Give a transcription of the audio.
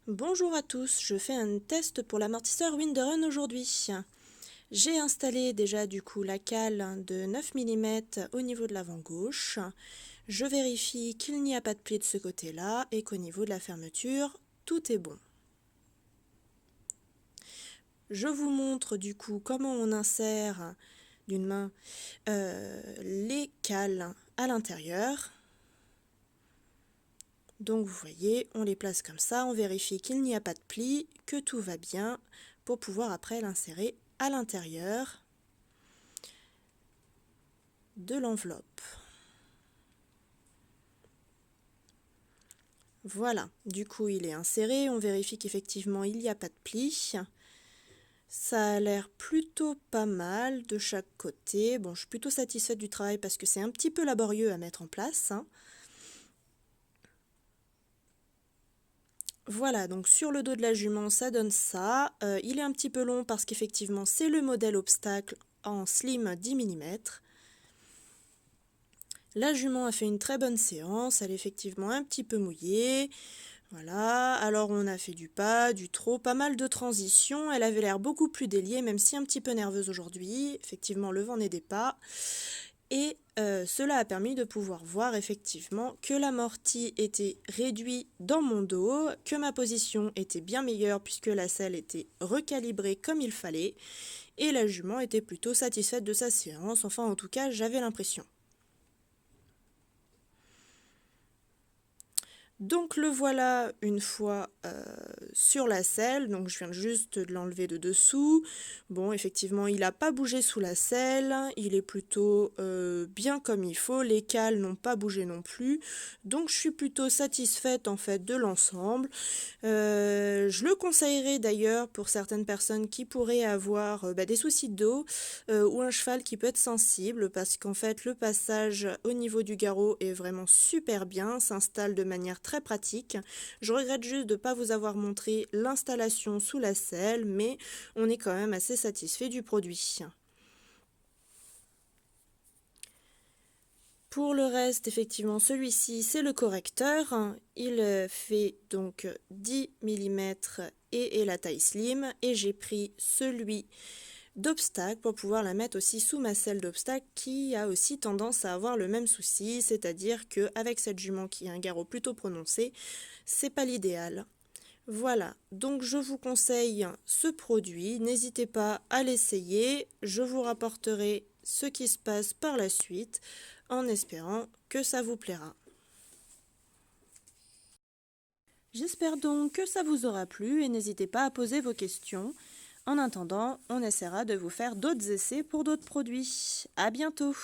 Bonjour à tous, je fais un test pour l'amortisseur Windrun aujourd'hui. J'ai installé déjà du coup la cale de 9 mm au niveau de l'avant gauche. Je vérifie qu'il n'y a pas de pli de ce côté-là et qu'au niveau de la fermeture, tout est bon. Je vous montre du coup comment on insère d'une main les cales à l'intérieur. Donc vous voyez, on les place comme ça, on vérifie qu'il n'y a pas de pli, que tout va bien pour pouvoir après l'insérer à l'intérieur de l'enveloppe. Voilà, du coup il est inséré, on vérifie qu'effectivement il n'y a pas de pli. Ça a l'air plutôt pas mal de chaque côté. Bon, je suis plutôt satisfaite du travail parce que c'est un petit peu laborieux à mettre en place. Voilà, donc sur le dos de la jument, ça donne ça. Il est un petit peu long parce qu'effectivement, c'est le modèle obstacle en slim 10 mm. La jument a fait une très bonne séance, elle est effectivement un petit peu mouillée. Voilà, alors on a fait du pas, du trot, pas mal de transitions. Elle avait l'air beaucoup plus déliée, même si un petit peu nerveuse aujourd'hui. Effectivement, le vent n'aidait pas. Et cela a permis de pouvoir voir effectivement que l'amorti était réduit dans mon dos, que ma position était bien meilleure puisque la selle était recalibrée comme il fallait, et la jument était plutôt satisfaite de sa séance, enfin en tout cas j'avais l'impression. Donc le voilà une fois sur la selle, donc je viens juste de l'enlever de dessous. Bon, effectivement, il n'a pas bougé sous la selle, il est plutôt bien comme il faut, les cales n'ont pas bougé non plus. Donc je suis plutôt satisfaite en fait de l'ensemble. Je le conseillerais d'ailleurs pour certaines personnes qui pourraient avoir des soucis de dos ou un cheval qui peut être sensible parce qu'en fait le passage au niveau du garrot est vraiment super bien, s'installe de manière très pratique. Je regrette juste de ne pas vous avoir montré l'installation sous la selle, mais on est quand même assez satisfait du produit. Pour le reste, effectivement, celui-ci, c'est le correcteur. Il fait donc 10 mm et est la taille slim. Et j'ai pris celui d'obstacle pour pouvoir la mettre aussi sous ma selle d'obstacle qui a aussi tendance à avoir le même souci, c'est-à-dire qu'avec cette jument qui a un garrot plutôt prononcé, c'est pas l'idéal. Voilà, donc je vous conseille ce produit, n'hésitez pas à l'essayer, je vous rapporterai ce qui se passe par la suite en espérant que ça vous plaira. J'espère donc que ça vous aura plu et n'hésitez pas à poser vos questions. En attendant, on essaiera de vous faire d'autres essais pour d'autres produits. À bientôt!